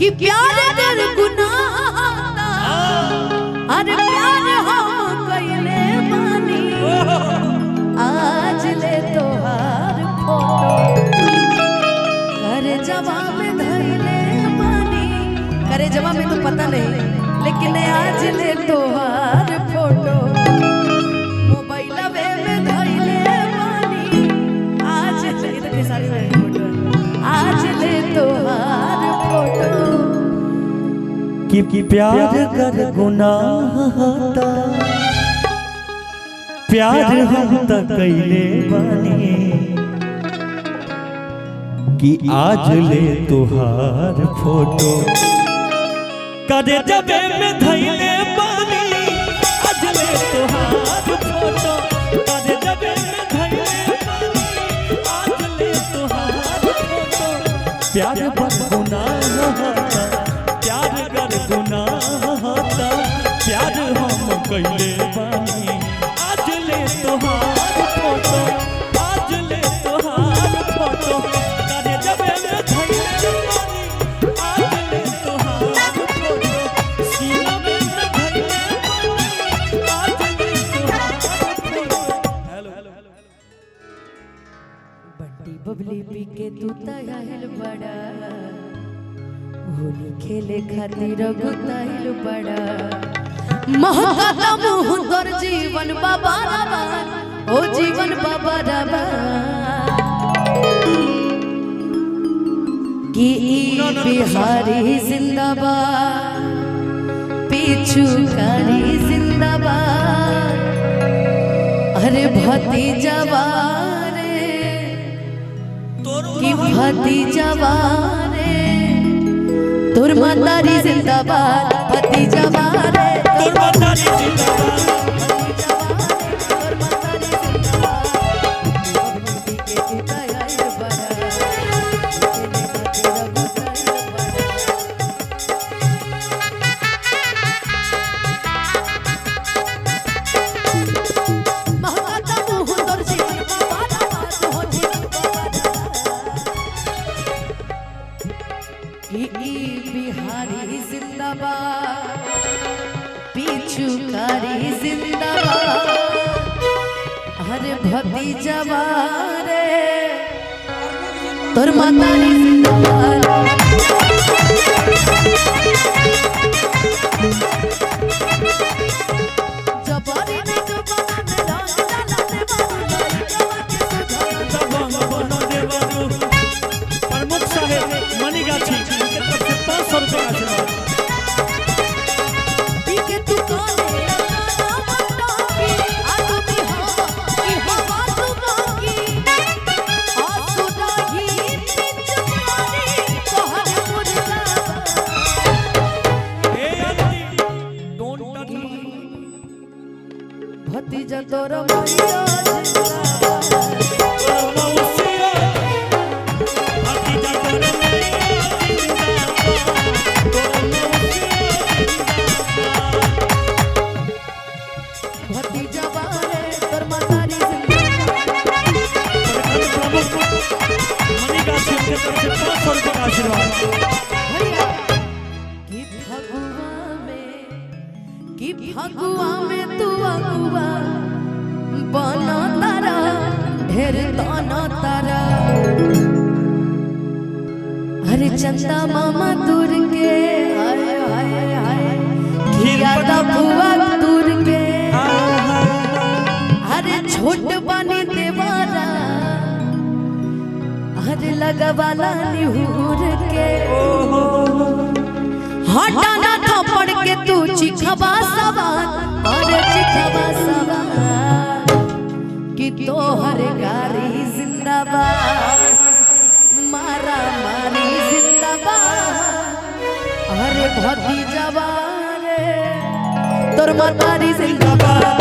कि प्यार कर गुनाह अरे प्यार हम कइले बानी आज ले तोहार फोटो करे जवाब धइले बानी करे जवाब में तो पता नहीं लेकिन आज ले तोहार फोटो मोबाइल में धइले बानी आज ले इतने सारे फोटो आज ले तोहार फोटो कि प्यार कर गुनाह था प्यार हम तक कैले बने कि आज ले तुहार फोटो करे जबे में धैले बानी आज ले तुहार फोटो करे जबे में धैले बानी आज ले तुहार फोटो प्यार पर गुनाह था प्यार कर गुनाह था प्यार हम कैले बानी आज ले तोहार फोटो आज ले तोहार फोटो करे जबे में धइले बानी आज ले तोहार फोटो सीना में धइले बानी आज ले तोहार फोटो। हेलो बंटी बबली पी के तू तयाहिल बड़ा होली खेले खातिर गुताइल बड़ा महकता मुँह तोर जीवन बाबा रबा ओ जीवन बाबा रबा कि बिहारी जिंदाबाद पीछू कारी जिंदाबाद अरे भतीजवा रे कि भतीजवा तोर मातारी जिंदाबाद भतीजवा रे तोर मातारी जिंदाबाद तोर मातारी जिंदाबाद के चिताया बड़ा महकता मुँह तोर जीवन बाबा बात हो जीवन बिहारी जिंदाबाद पीछू कारी जिंदाबाद हरे भतीजवा रे तोर मातारी जिंदाबाद जबारी ने जबाना में रंग डाला दे बना देवानु प्रमुख साहेब मनीगाछी के तरफ से 500 रुपया आशीर्वाद पीके तू काले गाना मंडाकी आगू भी हवा की हवा तू बाकी आंसू रही पिचकारी तोहर मुर्दा ए आंटी डोंट टच भतीजा तोरा मैया जिंदाबाद मौसिया भतीजा तोरे भतीजवा रे तोर मातारी जिंदाबाद मनीगाछी के तरफ से 500 रुपया आशीर्वाद भैया कि फगुआ में तू अगुआ बना तारा ढेर ताना तारा अरे चंदा मामा दूर के हाय हाय हाय खीरा दा बुआ दूर के अरे छोट बनी देवारा अरे लगवाला निहुर के हटाना थप्पड़ के तू चिखवा सवार अरे चिखवा सवार कि तोहर गारी जिंदाबाद मारा मारी जिंदाबाद अरे भतीजवा रे तोर मातारी जिंदाबाद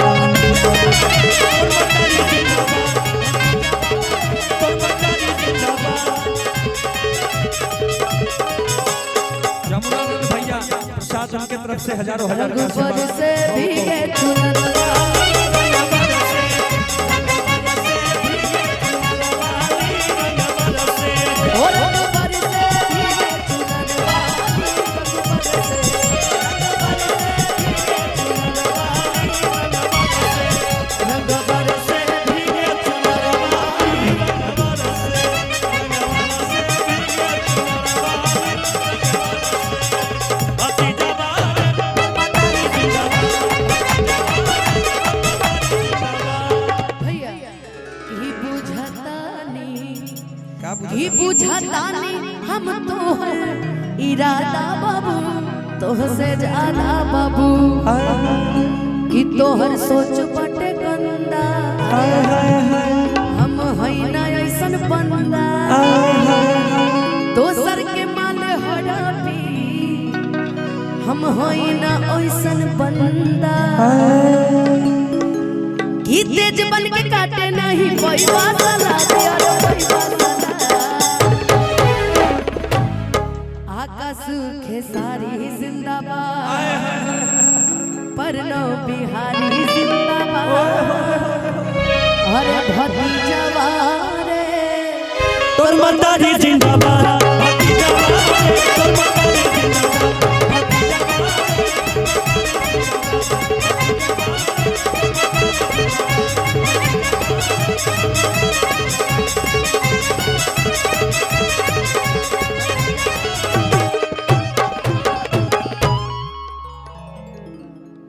जमुना भैया प्रसाद की तरफ से हजारों हजार का आशीर्वाद से भीगे चुनरा और इरादा बाबू तोहसे ज्यादा बाबू कि तोहर सोच बटे गंदा हम हई ना ऐसन बंदा दोसर के माल हड़पी हम हई ना ऐसन बंदा कि तेज बन के काटे नहीं पैसा सला दिया रे पैसा सला आकाश खेसारी जिंदाबाद परनो बिहारी जिंदाबाद अरे भतीजवा रे तोर मतारी जिंदाबाद